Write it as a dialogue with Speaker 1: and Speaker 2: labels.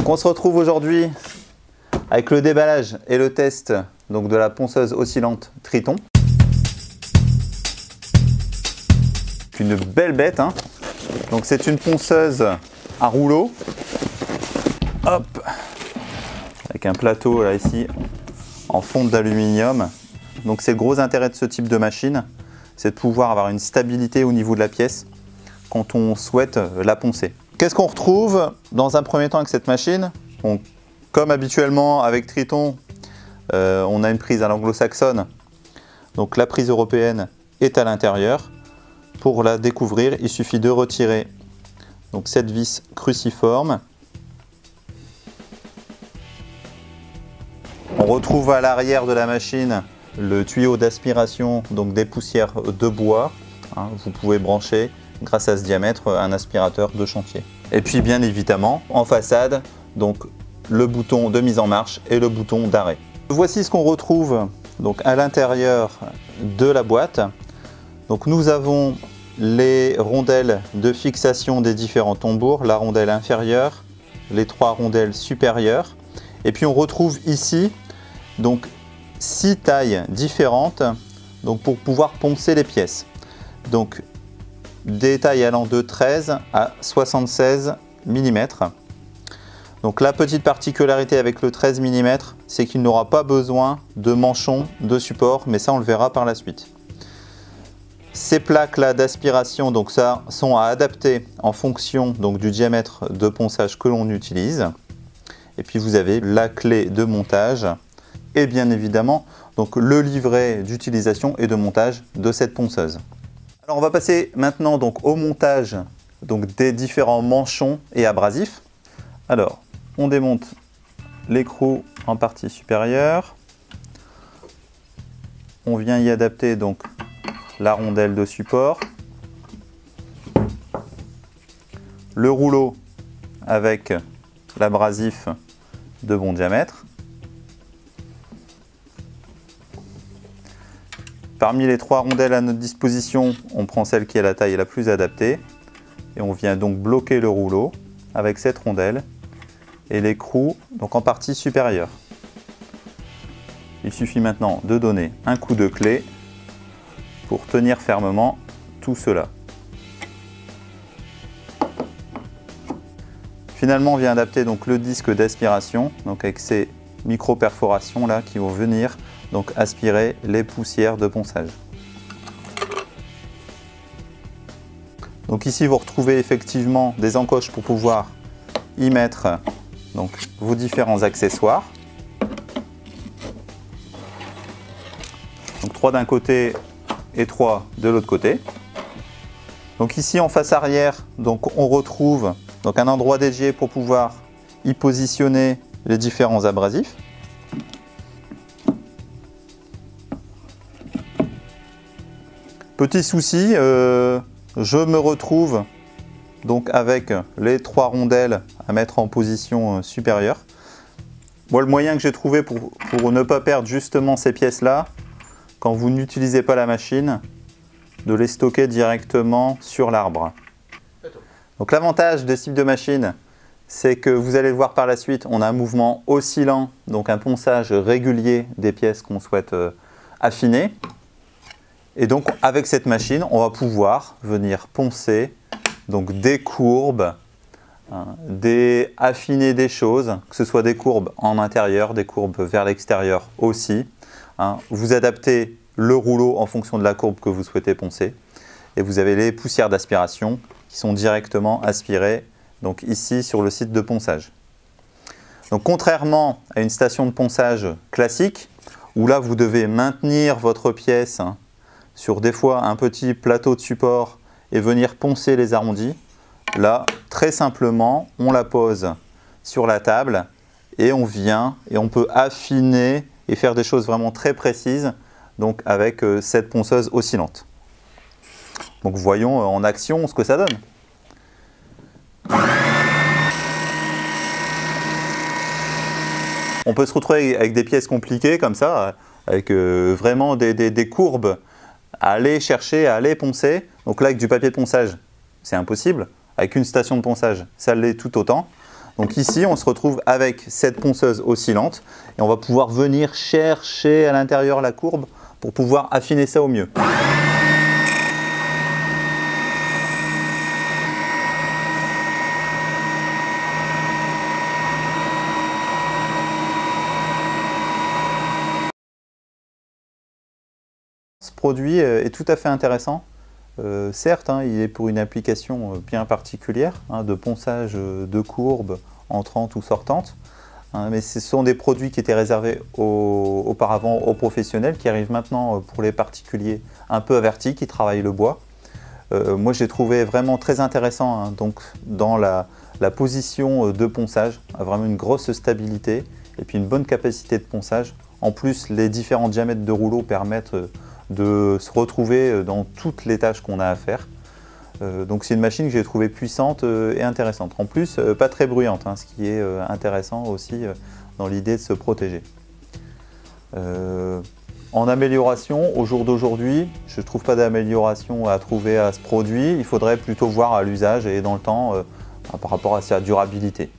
Speaker 1: Donc on se retrouve aujourd'hui avec le déballage et le test donc, de la ponceuse oscillante Triton. Une belle bête, hein. Donc c'est une ponceuse à rouleau. Hop, avec un plateau là ici en fonte d'aluminium. Donc c'est le gros intérêt de ce type de machine, c'est de pouvoir avoir une stabilité au niveau de la pièce quand on souhaite la poncer. Qu'est-ce qu'on retrouve dans un premier temps avec cette machine? Bon, comme habituellement avec Triton, on a une prise à l'anglo-saxonne. Donc la prise européenne est à l'intérieur. Pour la découvrir, il suffit de retirer donc, cette vis cruciforme. On retrouve à l'arrière de la machine le tuyau d'aspiration donc des poussières de bois. Hein, vous pouvez brancher grâce à ce diamètre un aspirateur de chantier. Et puis bien évidemment en façade donc le bouton de mise en marche et le bouton d'arrêt. Voici ce qu'on retrouve donc à l'intérieur de la boîte. Donc nous avons les rondelles de fixation des différents tambours, la rondelle inférieure, les 3 rondelles supérieures. Et puis on retrouve ici donc 6 tailles différentes donc pour pouvoir poncer les pièces. Donc des tailles allant de 13 à 76 mm. Donc la petite particularité avec le 13 mm, c'est qu'il n'aura pas besoin de manchon de support, mais ça on le verra par la suite. Ces plaques là d'aspiration donc ça sont à adapter en fonction donc du diamètre de ponçage que l'on utilise. Et puis vous avez la clé de montage et bien évidemment donc le livret d'utilisation et de montage de cette ponceuse. Alors on va passer maintenant donc au montage donc des différents manchons et abrasifs. Alors on démonte l'écrou en partie supérieure. On vient y adapter donc la rondelle de support, le rouleau avec l'abrasif de bon diamètre. Parmi les 3 rondelles à notre disposition, on prend celle qui a la taille la plus adaptée et on vient donc bloquer le rouleau avec cette rondelle et l'écrou donc en partie supérieure. Il suffit maintenant de donner un coup de clé pour tenir fermement tout cela. Finalement, on vient adapter donc le disque d'aspiration, donc avec ces micro-perforations là qui vont venir donc aspirer les poussières de ponçage. Donc ici, vous retrouvez effectivement des encoches pour pouvoir y mettre donc vos différents accessoires. Donc 3 d'un côté et 3 de l'autre côté. Donc ici en face arrière, donc on retrouve donc un endroit dédié pour pouvoir y positionner les différents abrasifs. Petit souci, je me retrouve donc avec les 3 rondelles à mettre en position supérieure. Moi, le moyen que j'ai trouvé pour ne pas perdre justement ces pièces-là, quand vous n'utilisez pas la machine, de les stocker directement sur l'arbre. Donc l'avantage de ce type de machine, c'est que vous allez le voir par la suite, on a un mouvement oscillant, donc un ponçage régulier des pièces qu'on souhaite affiner. Et donc avec cette machine, on va pouvoir venir poncer donc des courbes, affiner des choses, que ce soit des courbes en intérieur, des courbes vers l'extérieur aussi. Vous adaptez le rouleau en fonction de la courbe que vous souhaitez poncer et vous avez les poussières d'aspiration qui sont directement aspirées donc ici sur le site de ponçage. Donc contrairement à une station de ponçage classique où là vous devez maintenir votre pièce sur des fois un petit plateau de support et venir poncer les arrondis, là très simplement on la pose sur la table et on vient et on peut affiner et faire des choses vraiment très précises donc avec cette ponceuse oscillante. Donc voyons en action ce que ça donne. On peut se retrouver avec des pièces compliquées comme ça, avec vraiment des courbes à aller chercher, à aller poncer. Donc là avec du papier de ponçage, c'est impossible. Avec une station de ponçage, ça l'est tout autant. Donc ici, on se retrouve avec cette ponceuse oscillante et on va pouvoir venir chercher à l'intérieur la courbe pour pouvoir affiner ça au mieux. Ce produit est tout à fait intéressant. Certes, il est pour une application bien particulière, de ponçage de courbes entrantes ou sortantes, mais ce sont des produits qui étaient réservés auparavant aux professionnels, qui arrivent maintenant pour les particuliers un peu avertis, qui travaillent le bois. Moi, j'ai trouvé vraiment très intéressant donc, dans la position de ponçage, vraiment une grosse stabilité et puis une bonne capacité de ponçage. En plus, les différents diamètres de rouleau permettent de se retrouver dans toutes les tâches qu'on a à faire. Donc c'est une machine que j'ai trouvée puissante et intéressante. En plus, pas très bruyante, ce qui est intéressant aussi dans l'idée de se protéger. En amélioration, au jour d'aujourd'hui, je ne trouve pas d'amélioration à trouver à ce produit. Il faudrait plutôt voir à l'usage et dans le temps par rapport à sa durabilité.